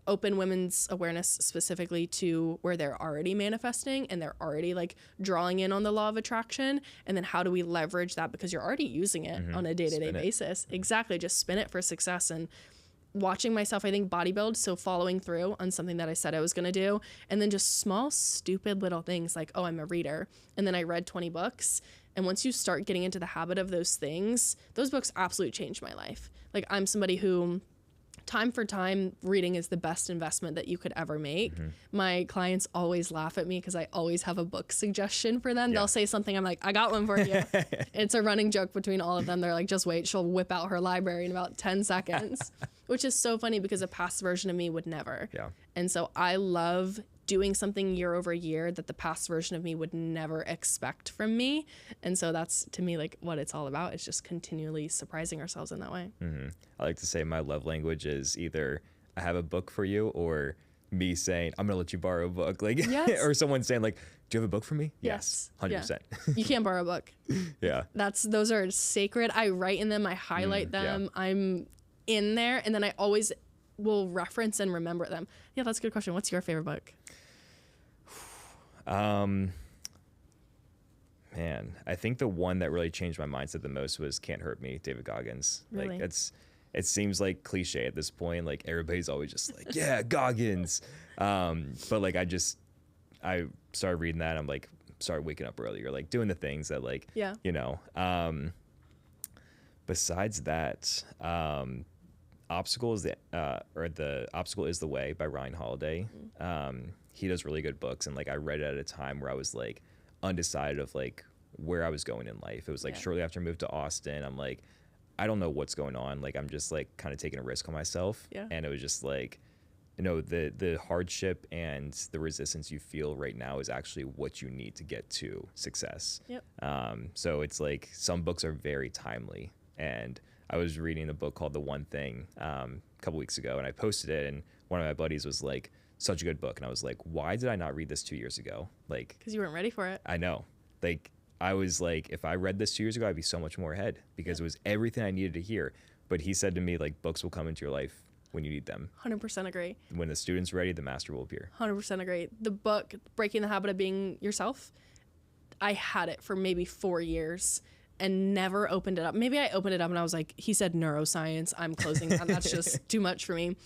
open women's awareness specifically to where they're already manifesting and they're already like drawing in on the law of attraction. And then how do we leverage that because you're already using it on a day-to-day basis. Exactly. Just spin it for success. And watching myself, I think, bodybuild. So following through on something that I said I was going to do. And then just small, stupid little things like, oh, I'm a reader. And then I read 20 books. And once you start getting into the habit of those things, those books absolutely changed my life. Like I'm somebody who time for time, reading is the best investment that you could ever make. My clients always laugh at me because I always have a book suggestion for them. They'll say something, I'm like, I got one for you. It's a running joke between all of them. They're like, just wait, she'll whip out her library in about 10 seconds, which is so funny because a past version of me would never. And so I love doing something year over year that the past version of me would never expect from me. And so that's to me like what it's all about. It's just continually surprising ourselves in that way. I like to say my love language is either I have a book for you or me saying, I'm going to let you borrow a book. Like, or someone saying like, do you have a book for me? Yes. 100%. You can't borrow a book. Those are sacred. I write in them. I highlight them. I'm in there. And then I always will reference and remember them. Yeah, that's a good question. What's your favorite book? Man, I think the one that really changed my mindset the most was Can't Hurt Me, David Goggins. Really? Like it seems like cliche at this point. Like everybody's always just like, yeah, Goggins. But like I started reading that. I'm like, started waking up earlier, like doing the things that like, Yeah. you know, besides that, Obstacle is the Obstacle is the Way by Ryan Holiday. He does really good books, and like I read it at a time where I was like undecided of like where I was going in life. It was like shortly after I moved to Austin. I'm like, I don't know what's going on. Like I'm just like kind of taking a risk on myself. Yeah. And it was just like, you know, the hardship and the resistance you feel right now is actually what you need to get to success. Yep. So it's like some books are very timely. And I was reading a book called The One Thing a couple weeks ago, and I posted it, and one of my buddies was like, such a good book. And I was like, why did I not read this 2 years ago? Like, Because you weren't ready for it. I know. Like, I was like, if I read this 2 years ago, I'd be so much more ahead because it was everything I needed to hear. But he said to me, like, books will come into your life when you need them. 100% agree. When the student's ready, the master will appear. 100% agree. The book, Breaking the Habit of Being Yourself, I had it for maybe 4 years and never opened it up. Maybe I opened it up and I was like, he said neuroscience. I'm closing that. That's just too much for me.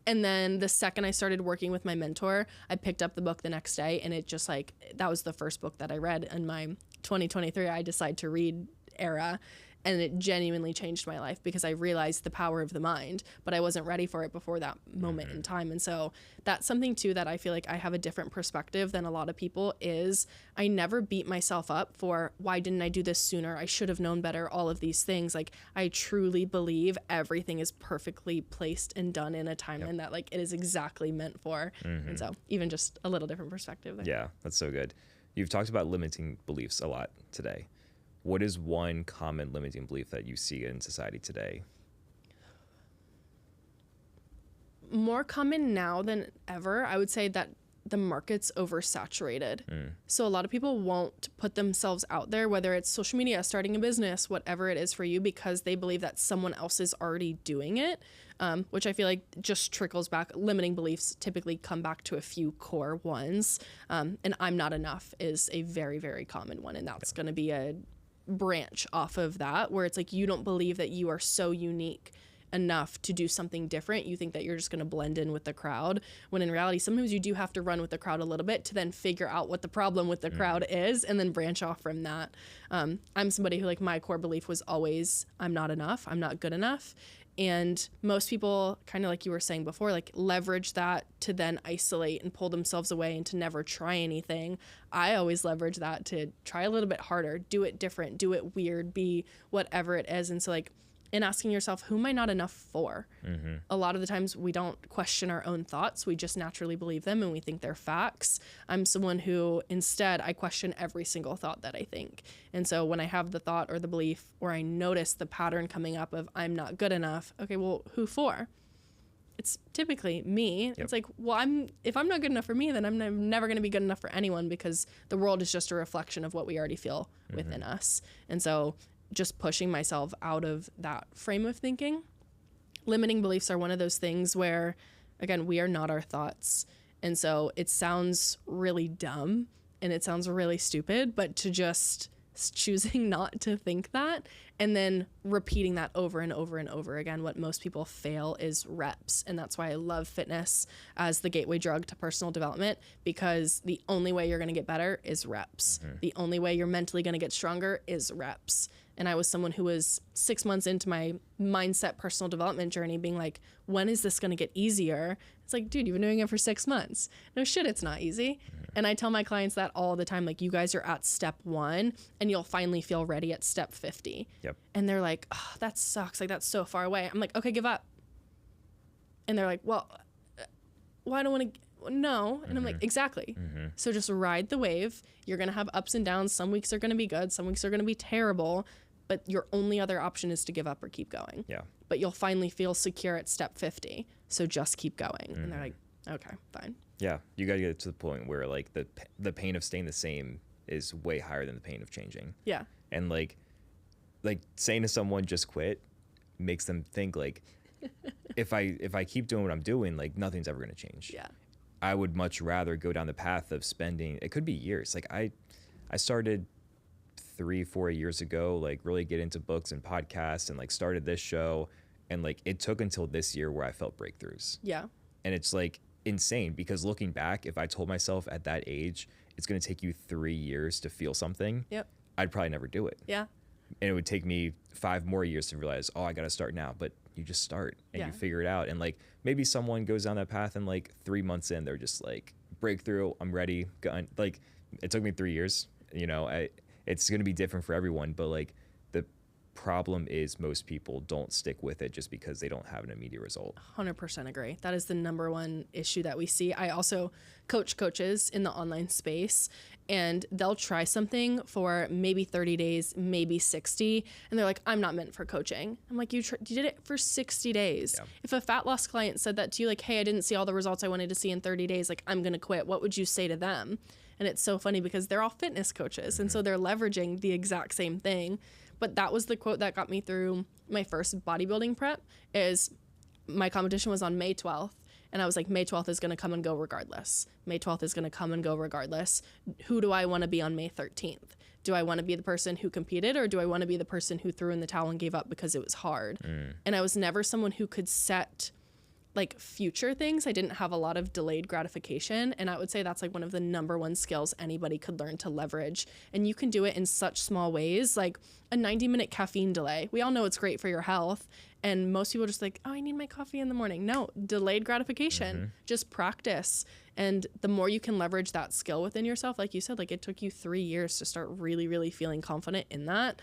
And then the second I started working with my mentor, I picked up the book the next day, and it just like, that was the first book that I read in my 2023 I decide to read era. And it genuinely changed my life because I realized the power of the mind, but I wasn't ready for it before that moment in time. And so that's something too that I feel like I have a different perspective than a lot of people is I never beat myself up for why didn't I do this sooner? I should have known better, all of these things. Like I truly believe everything is perfectly placed and done in a timeline that like it is exactly meant for. And so even just a little different perspective there. Yeah, that's so good. You've talked about limiting beliefs a lot today. What is one common limiting belief that you see in society today? More common now than ever, I would say that the market's oversaturated. So a lot of people won't put themselves out there, whether it's social media, starting a business, whatever it is for you, because they believe that someone else is already doing it, which I feel like just trickles back. Limiting beliefs typically come back to a few core ones. And I'm not enough is a very, very common one. And that's going to be a branch off of that, where it's like you don't believe that you are so unique enough to do something different. You think that you're just going to blend in with the crowd, when in reality sometimes you do have to run with the crowd a little bit to then figure out what the problem with the crowd is and then branch off from that. I'm somebody who like my core belief was always I'm not enough, I'm not good enough. And most people, kind of like you were saying before, like leverage that to then isolate and pull themselves away and to never try anything. I always leverage that to try a little bit harder, do it different, do it weird, be whatever it is. And so like in asking yourself, who am I not enough for? A lot of the times we don't question our own thoughts. We just naturally believe them and we think they're facts. I'm someone who instead I question every single thought that I think. And so when I have the thought or the belief or I notice the pattern coming up of I'm not good enough, okay, well, who for? It's typically me. It's like, well, if I'm not good enough for me, then I'm never going to be good enough for anyone because the world is just a reflection of what we already feel within us. And so just pushing myself out of that frame of thinking. Limiting beliefs are one of those things where, again, we are not our thoughts. And so it sounds really dumb and it sounds really stupid, but to just choosing not to think that and then repeating that over and over and over again, what most people fail is reps. And that's why I love fitness as the gateway drug to personal development, because the only way you're going to get better is reps. The only way you're mentally going to get stronger is reps. And I was someone who was 6 months into my mindset personal development journey being like, when is this going to get easier? It's like, dude, you've been doing it for 6 months. No shit, it's not easy. And I tell my clients that all the time, like, you guys are at step 1 and you'll finally feel ready at step 50. And they're like, oh, that sucks. Like, that's so far away. I'm like, okay, give up. And they're like, well, I don't want to. No. And I'm like, exactly. So just ride the wave. You're going to have ups and downs. Some weeks are going to be good. Some weeks are going to be terrible. But your only other option is to give up or keep going. But you'll finally feel secure at step 50. So just keep going. And they're like, okay, fine. Yeah. You got to get to the point where like the pain of staying the same is way higher than the pain of changing. Yeah. And like saying to someone just quit makes them think like, if I keep doing what I'm doing, like nothing's ever going to change. Yeah. I would much rather go down the path of spending, it could be years. Like I started 3-4 years ago, like really get into books and podcasts and like started this show. And like, it took until this year where I felt breakthroughs. Yeah. And it's like insane, because looking back, if I told myself at that age, it's going to take you 3 years to feel something, Yep. I'd probably never do it. Yeah. And it would take me 5 more years to realize, oh, I got to start now. But you just start and you figure it out. And like, maybe someone goes down that path and like 3 months in, they're just like, breakthrough, I'm ready. Like, it took me 3 years, you know, it's going to be different for everyone. But like, the problem is most people don't stick with it just because they don't have an immediate result. 100% agree. That is the number one issue that we see. I also coach coaches in the online space, and they'll try something for maybe 30 days, maybe 60. And they're like, I'm not meant for coaching. I'm like, you did it for 60 days. Yeah. If a fat loss client said that to you, like, hey, I didn't see all the results I wanted to see in 30 days, like, I'm going to quit, what would you say to them? And it's so funny because they're all fitness coaches. And so they're leveraging the exact same thing. But that was the quote that got me through my first bodybuilding prep. Is my competition was on May 12th. And I was like, May 12th is going to come and go regardless. May 12th is going to come and go regardless. Who do I want to be on May 13th? Do I want to be the person who competed, or do I want to be the person who threw in the towel and gave up because it was hard? And I was never someone who could set like future things. I didn't have a lot of delayed gratification. And I would say that's like one of the number one skills anybody could learn to leverage. And you can do it in such small ways, like a 90-minute caffeine delay. We all know it's great for your health. And most people just like, oh, I need my coffee in the morning. No, delayed gratification, just practice. And the more you can leverage that skill within yourself, like you said, like it took you 3 years to start really, really feeling confident in that.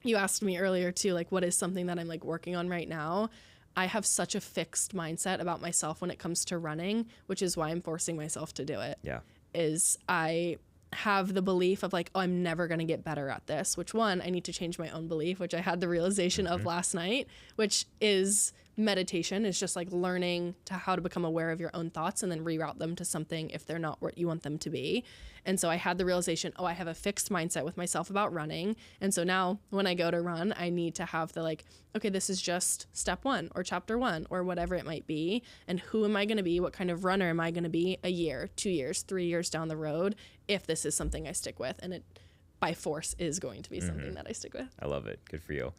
You asked me earlier too, like, what is something that I'm like working on right now? I have such a fixed mindset about myself when it comes to running, which is why I'm forcing myself to do it. Yeah. Is I have the belief of like, oh, I'm never going to get better at this, which one, I need to change my own belief, which I had the realization of last night, which is meditation, is just like learning to how to become aware of your own thoughts and then reroute them to something if they're not what you want them to be. And so I had the realization, oh, I have a fixed mindset with myself about running. And so now when I go to run, I need to have the like, okay, this is just step 1 or chapter 1 or whatever it might be. And who am I going to be? What kind of runner am I going to be a year, 2 years, 3 years down the road if this is something I stick with? And it by force is going to be something that I stick with. I love it. Good for you.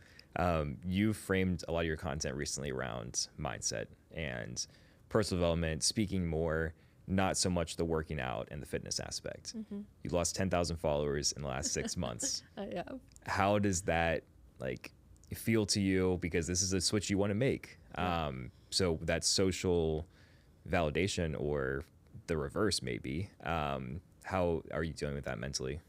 You framed a lot of your content recently around mindset and personal development, speaking more, not so much the working out and the fitness aspect. You lost 10,000 followers in the last 6 months. Yeah. How does that like feel to you? Because this is a switch you want to make. So that social validation, or the reverse maybe, how are you dealing with that mentally?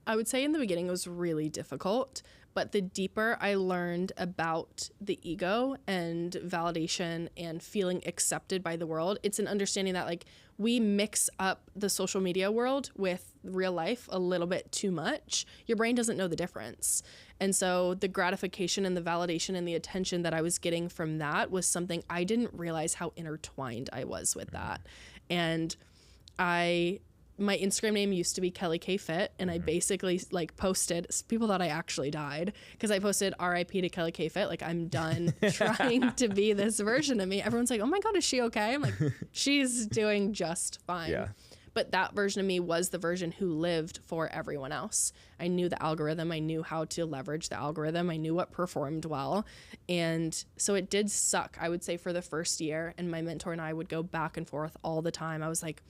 I would say in the beginning it was really difficult, but the deeper I learned about the ego and validation and feeling accepted by the world, it's an understanding that like we mix up the social media world with real life a little bit too much. Your brain doesn't know the difference. And so the gratification and the validation and the attention that I was getting from that was something I didn't realize how intertwined I was with that. And my Instagram name used to be Kelly K Fit, and I basically like posted, people thought I actually died because I posted RIP to Kelly K Fit, like I'm done trying to be this version of me. Everyone's like, oh my God, is she okay? I'm like, she's doing just fine. Yeah. But that version of me was the version who lived for everyone else. I knew the algorithm. I knew how to leverage the algorithm. I knew what performed well. And so it did suck, I would say, for the first year. And my mentor and I would go back and forth all the time. I was like,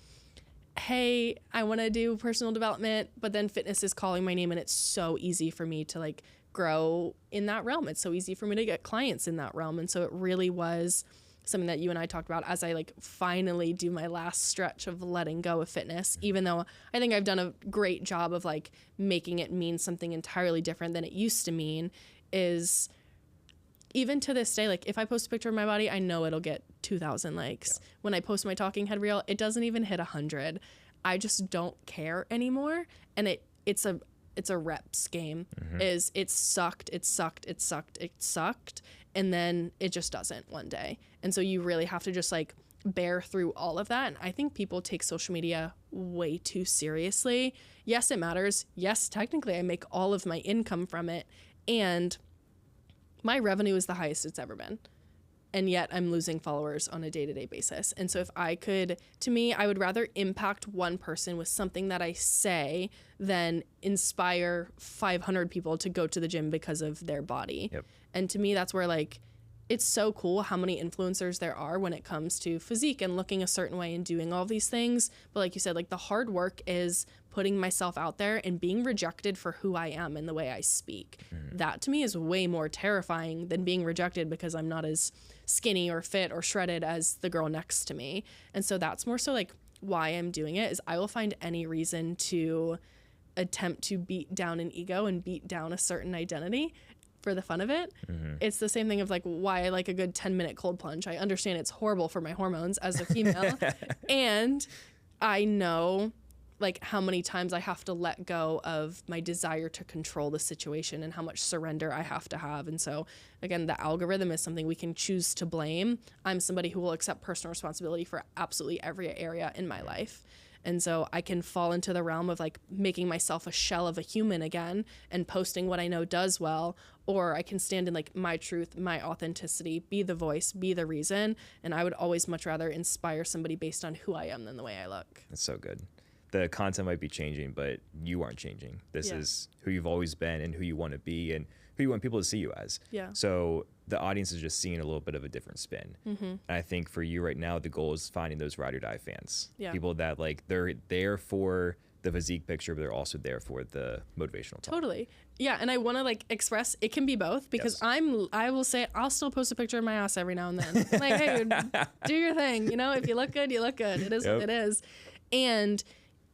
hey, I want to do personal development, but then fitness is calling my name, and it's so easy for me to like grow in that realm. It's so easy for me to get clients in that realm. And so it really was something that you and I talked about as I like finally do my last stretch of letting go of fitness, even though I think I've done a great job of like making it mean something entirely different than it used to mean. Is even to this day, like if I post a picture of my body, I know it'll get 2,000 likes. Yeah. When I post my talking head reel, it doesn't even hit 100. I just don't care anymore. And it's a reps game. Is it sucked. And then it just doesn't one day. And so you really have to just like bear through all of that. And I think people take social media way too seriously. Yes, it matters. Yes, technically I make all of my income from it. And my revenue is the highest it's ever been. And yet I'm losing followers on a day-to-day basis. And so if I could, to me, I would rather impact one person with something that I say than inspire 500 people to go to the gym because of their body. Yep. And to me, that's where like it's so cool how many influencers there are when it comes to physique and looking a certain way and doing all these things. But like you said, like the hard work is putting myself out there and being rejected for who I am and the way I speak. That to me is way more terrifying than being rejected because I'm not as skinny or fit or shredded as the girl next to me. And so that's more so like why I'm doing it, is I will find any reason to attempt to beat down an ego and beat down a certain identity for the fun of it. It's the same thing of like why I like a good 10-minute cold plunge. I understand it's horrible for my hormones as a female. And I know like how many times I have to let go of my desire to control the situation and how much surrender I have to have. And so again, the algorithm is something we can choose to blame. I'm somebody who will accept personal responsibility for absolutely every area in my life. And so I can fall into the realm of like making myself a shell of a human again and posting what I know does well, or I can stand in like my truth, my authenticity, be the voice, be the reason. And I would always much rather inspire somebody based on who I am than the way I look. That's so good. The content might be changing, but you aren't changing. This is who you've always been and who you want to be and who you want people to see you as. Yeah. So the audience is just seeing a little bit of a different spin. And I think for you right now, the goal is finding those ride or die fans. Yeah. People that like they're there for the physique picture, but they're also there for the motivational talk. Totally. Yeah. And I want to like express it can be both because I will say I'll still post a picture of my ass every now and then. Like, hey, do your thing. You know, if you look good, you look good. It is what it is. And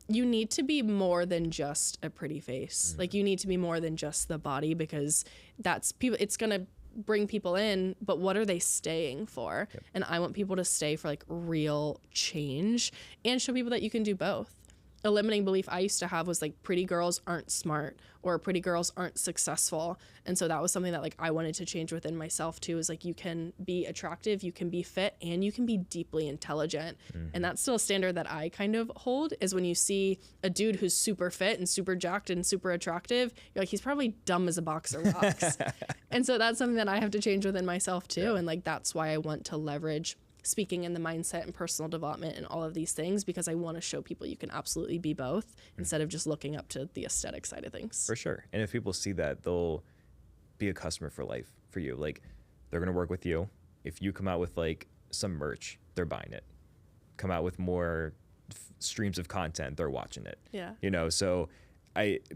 you need to be more than just a pretty face. Like you need to be more than just the body, because that's people, it's going to bring people in, but what are they staying for? And I want people to stay for like real change and show people that you can do both. A limiting belief I used to have was like pretty girls aren't smart or pretty girls aren't successful. And so that was something that like I wanted to change within myself too, is like you can be attractive, you can be fit, and you can be deeply intelligent. And that's still a standard that I kind of hold, is when you see a dude who's super fit and super jacked and super attractive, you're like, he's probably dumb as a box of rocks. And so that's something that I have to change within myself too. And like that's why I want to leverage speaking in the mindset and personal development and all of these things, because I want to show people you can absolutely be both instead of just looking up to the aesthetic side of things. For sure. And if people see that, they'll be a customer for life for you. Like they're going to work with you. If you come out with like some merch, they're buying it. Come out with more streams of content, they're watching it. Yeah. You know, so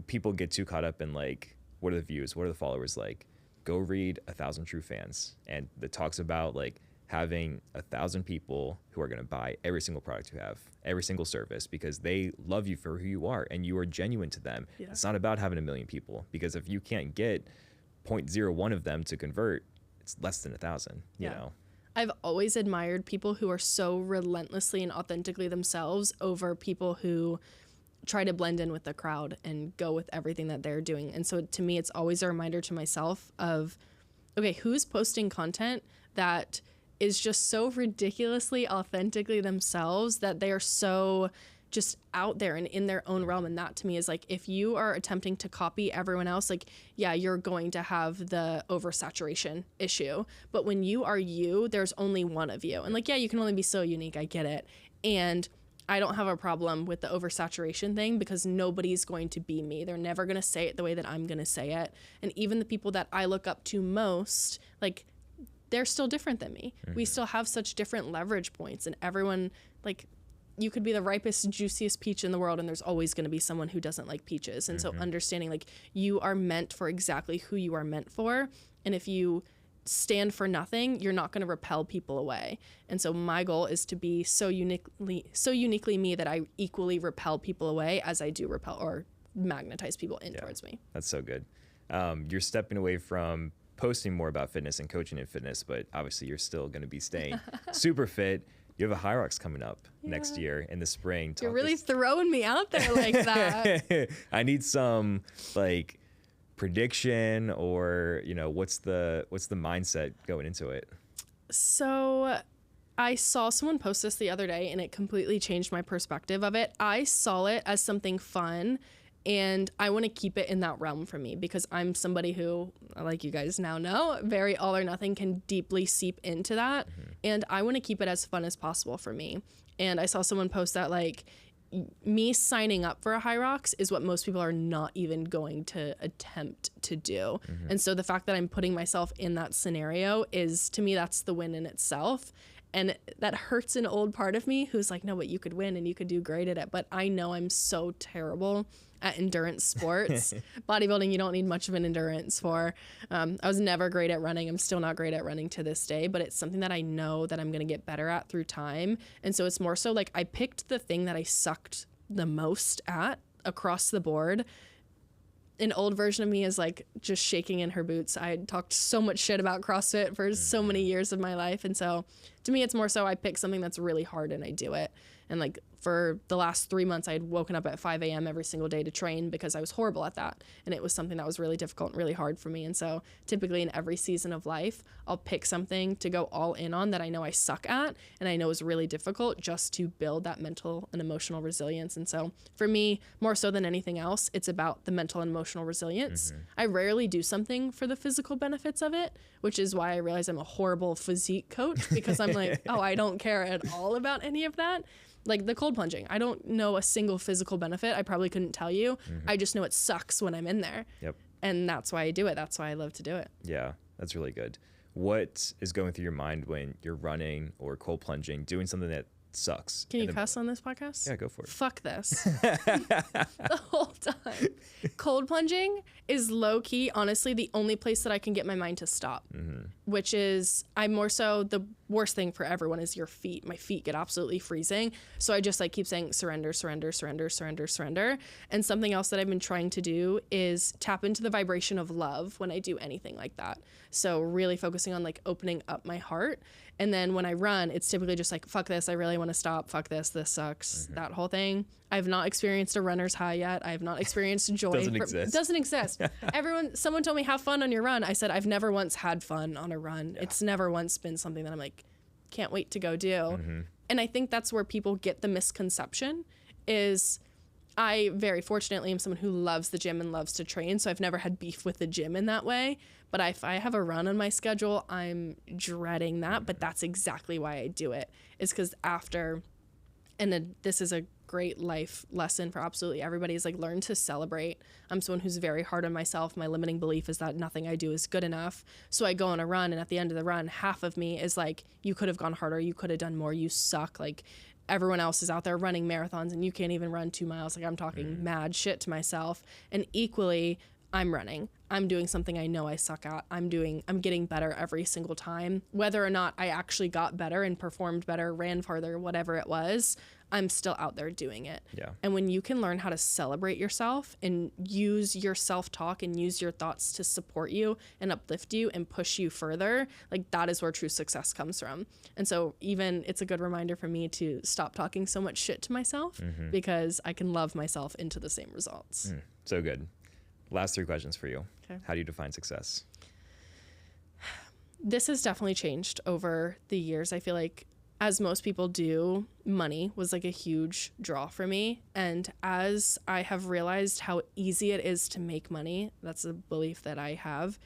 people get too caught up in like, what are the views? What are the followers like? Go read 1,000 True Fans. And it talks about like having 1,000 people who are going to buy every single product you have, every single service, because they love you for who you are and you are genuine to them. Yeah. It's not about having 1 million people, because if you can't get 0.01 of them to convert, it's less than 1,000, you know? I've always admired people who are so relentlessly and authentically themselves over people who try to blend in with the crowd and go with everything that they're doing. And so to me, it's always a reminder to myself of, okay, who's posting content that is just so ridiculously authentically themselves, that they are so just out there and in their own realm. And that to me is like, if you are attempting to copy everyone else, like, yeah, you're going to have the oversaturation issue. But when you are you, there's only one of you. And like, yeah, you can only be so unique. I get it. And I don't have a problem with the oversaturation thing, because nobody's going to be me. They're never going to say it the way that I'm going to say it. And even the people that I look up to most, like, they're still different than me. We still have such different leverage points, and everyone, like, you could be the ripest, juiciest peach in the world, and there's always going to be someone who doesn't like peaches. And so understanding, like, you are meant for exactly who you are meant for. And if you stand for nothing, you're not going to repel people away. And so my goal is to be so uniquely me that I equally repel people away as I do repel or magnetize people in towards me. That's so good. You're stepping away from posting more about fitness and coaching in fitness, but obviously you're still going to be staying super fit. You have a High Rocks coming up next year in the spring. You're really throwing me out there like that. I need some like prediction, or you know, what's the mindset going into it? So I saw someone post this the other day and it completely changed my perspective of it. I saw it as something fun, and I want to keep it in that realm for me, because I'm somebody who, like you guys now know, very all or nothing can deeply seep into that. And I want to keep it as fun as possible for me. And I saw someone post that, like, me signing up for a high rocks is what most people are not even going to attempt to do. And so the fact that I'm putting myself in that scenario is, to me, that's the win in itself. And that hurts an old part of me who's like, no, but you could win and you could do great at it. But I know I'm so terrible at endurance sports. Bodybuilding, you don't need much of an endurance for. I was never great at running. I'm still not great at running to this day, but it's something that I know that I'm going to get better at through time. And so it's more so like I picked the thing that I sucked the most at across the board. An old version of me is like just shaking in her boots. I had talked so much shit about CrossFit for so many years of my life. And so to me, it's more so I pick something that's really hard and I do it. And like for the last 3 months, I had woken up at 5 a.m. every single day to train because I was horrible at that. And it was something that was really difficult and really hard for me. And so typically in every season of life, I'll pick something to go all in on that I know I suck at and I know is really difficult, just to build that mental and emotional resilience. And so for me, more so than anything else, it's about the mental and emotional resilience. I rarely do something for the physical benefits of it, which is why I realize I'm a horrible physique coach, because I'm like, oh, I don't care at all about any of that. Like the cold plunging, I don't know a single physical benefit. I probably couldn't tell you. I just know it sucks when I'm in there. Yep. And that's why I do it. That's why I love to do it. Yeah, that's really good. What is going through your mind when you're running or cold plunging, doing something that sucks? Can you cuss on this podcast? Yeah, go for it. Fuck this. The whole time. Cold plunging is low key, honestly, the only place that I can get my mind to stop, which is, I'm more so, the worst thing for everyone is your feet. My feet get absolutely freezing. So I just like keep saying surrender, surrender, surrender, surrender, surrender. And something else that I've been trying to do is tap into the vibration of love when I do anything like that. So really focusing on like opening up my heart. And then when I run, it's typically just like, fuck this, I really want to stop. Fuck this sucks. That whole thing. I've not experienced a runner's high yet. I have not experienced joy. Doesn't exist. Someone told me have fun on your run. I said, I've never once had fun on a run. Yeah. It's never once been something that I'm like, can't wait to go do. And I think that's where people get the misconception is, I very fortunately am someone who loves the gym and loves to train. So I've never had beef with the gym in that way. But if I have a run on my schedule, I'm dreading that. But that's exactly why I do it, is because after, and this is a great life lesson for absolutely everybody, is like, learn to celebrate. I'm someone who's very hard on myself. My limiting belief is that nothing I do is good enough. So I go on a run, and at the end of the run, half of me is like, you could have gone harder. You could have done more. You suck. Like, everyone else is out there running marathons and you can't even run 2 miles. Like, I'm talking mad shit to myself. And equally, I'm running. I'm doing something I know I suck at. I'm getting better every single time. Whether or not I actually got better and performed better, ran farther, whatever it was, I'm still out there doing it. Yeah. And when you can learn how to celebrate yourself and use your self-talk and use your thoughts to support you and uplift you and push you further, like, that is where true success comes from. And so even it's a good reminder for me to stop talking so much shit to myself, because I can love myself into the same results. So good. Last 3 questions for you. Okay. How do you define success? This has definitely changed over the years. I feel like, as most people do, money was like a huge draw for me. And as I have realized how easy it is to make money, that's a belief that I have,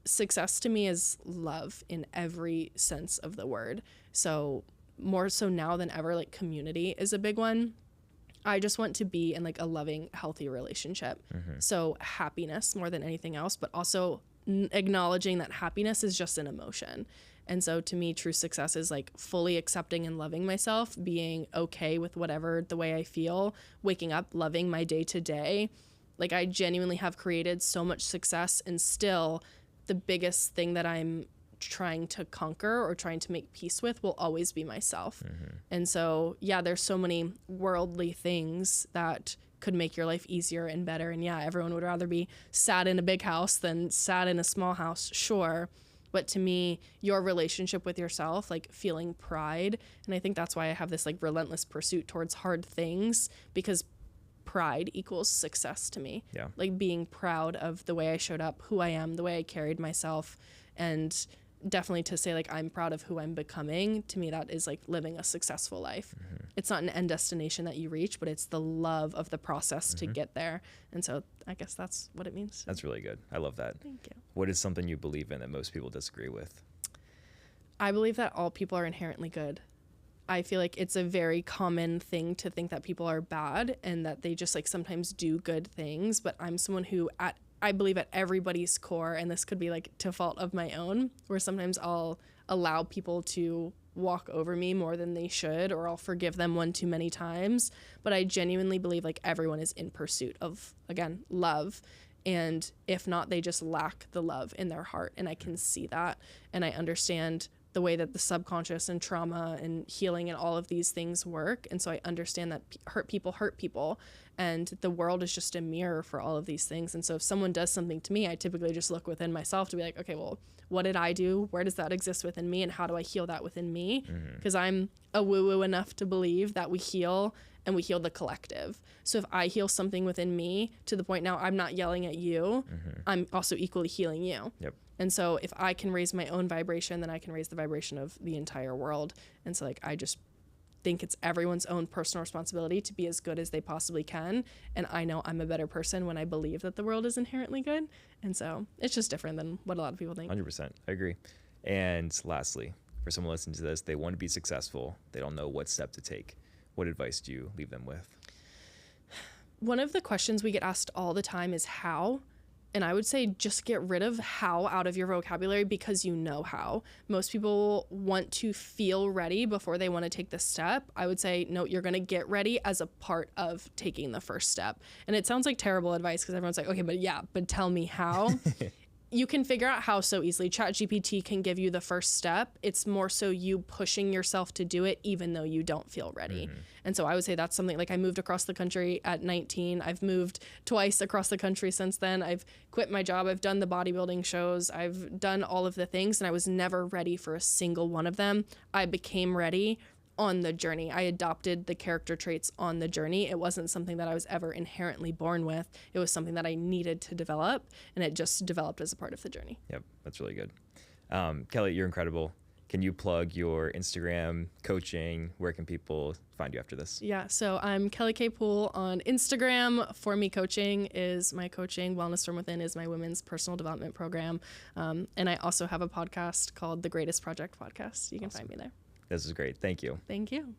success to me is love in every sense of the word. So more so now than ever, like, community is a big one. I just want to be in like a loving, healthy relationship. So happiness more than anything else, but also acknowledging that happiness is just an emotion. And so to me, true success is like fully accepting and loving myself, being okay with whatever the way I feel, waking up, loving my day to day. Like, I genuinely have created so much success, and still the biggest thing that I'm trying to conquer or trying to make peace with will always be myself. And so, yeah, there's so many worldly things that could make your life easier and better. And yeah, everyone would rather be sad in a big house than sad in a small house, sure. But to me, your relationship with yourself, like feeling pride, and I think that's why I have this like relentless pursuit towards hard things, because pride equals success to me. Yeah. Like being proud of the way I showed up, who I am, the way I carried myself, and definitely to say like I'm proud of who I'm becoming, to me that is like living a successful life. It's not an end destination that you reach, but it's the love of the process to get there. And so I guess that's what it means. That's really good. I love that. Thank you. What is something you believe in that most people disagree with? I believe that all people are inherently good. I feel like it's a very common thing to think that people are bad and that they just like sometimes do good things. But I'm someone who I believe at everybody's core, and this could be like to fault of my own, where sometimes I'll allow people to walk over me more than they should, or I'll forgive them one too many times. But I genuinely believe like everyone is in pursuit of, again, love. And if not, they just lack the love in their heart. And I can see that. And I understand the way that the subconscious and trauma and healing and all of these things work. And so I understand that hurt people. And the world is just a mirror for all of these things. And so if someone does something to me, I typically just look within myself to be like, okay, well, what did I do? Where does that exist within me? And how do I heal that within me? Because I'm a woo-woo enough to believe that we heal and we heal the collective. So if I heal something within me to the point now I'm not yelling at you, I'm also equally healing you. Yep. And so if I can raise my own vibration, then I can raise the vibration of the entire world. And so like I just think it's everyone's own personal responsibility to be as good as they possibly can. And I know I'm a better person when I believe that the world is inherently good. And so it's just different than what a lot of people think. 100%. I agree. And lastly, for someone listening to this, they want to be successful. They don't know what step to take. What advice do you leave them with? One of the questions we get asked all the time is how. And I would say just get rid of how out of your vocabulary because you know how. Most people want to feel ready before they want to take the step. I would say, no, you're going to get ready as a part of taking the first step. And it sounds like terrible advice because everyone's like, okay, but tell me how. You can figure out how so easily. ChatGPT can give you the first step. It's more so you pushing yourself to do it even though you don't feel ready. And so I would say that's something like I moved across the country at 19. I've moved twice across the country since then. I've quit my job. I've done the bodybuilding shows. I've done all of the things and I was never ready for a single one of them. I became ready on the journey. I adopted the character traits on the journey. It wasn't something that I was ever inherently born with. It was something that I needed to develop, and it just developed as a part of the journey. Yep, that's really good. Kelly, you're incredible. Can you plug your Instagram, coaching? Where can people find you after this? Yeah, so I'm Kelly K. Poole on Instagram. Forme Coaching is my coaching. Wellness from Within is my women's personal development program. And I also have a podcast called The Greatest Project Podcast. You can find me there. This is great. Thank you. Thank you.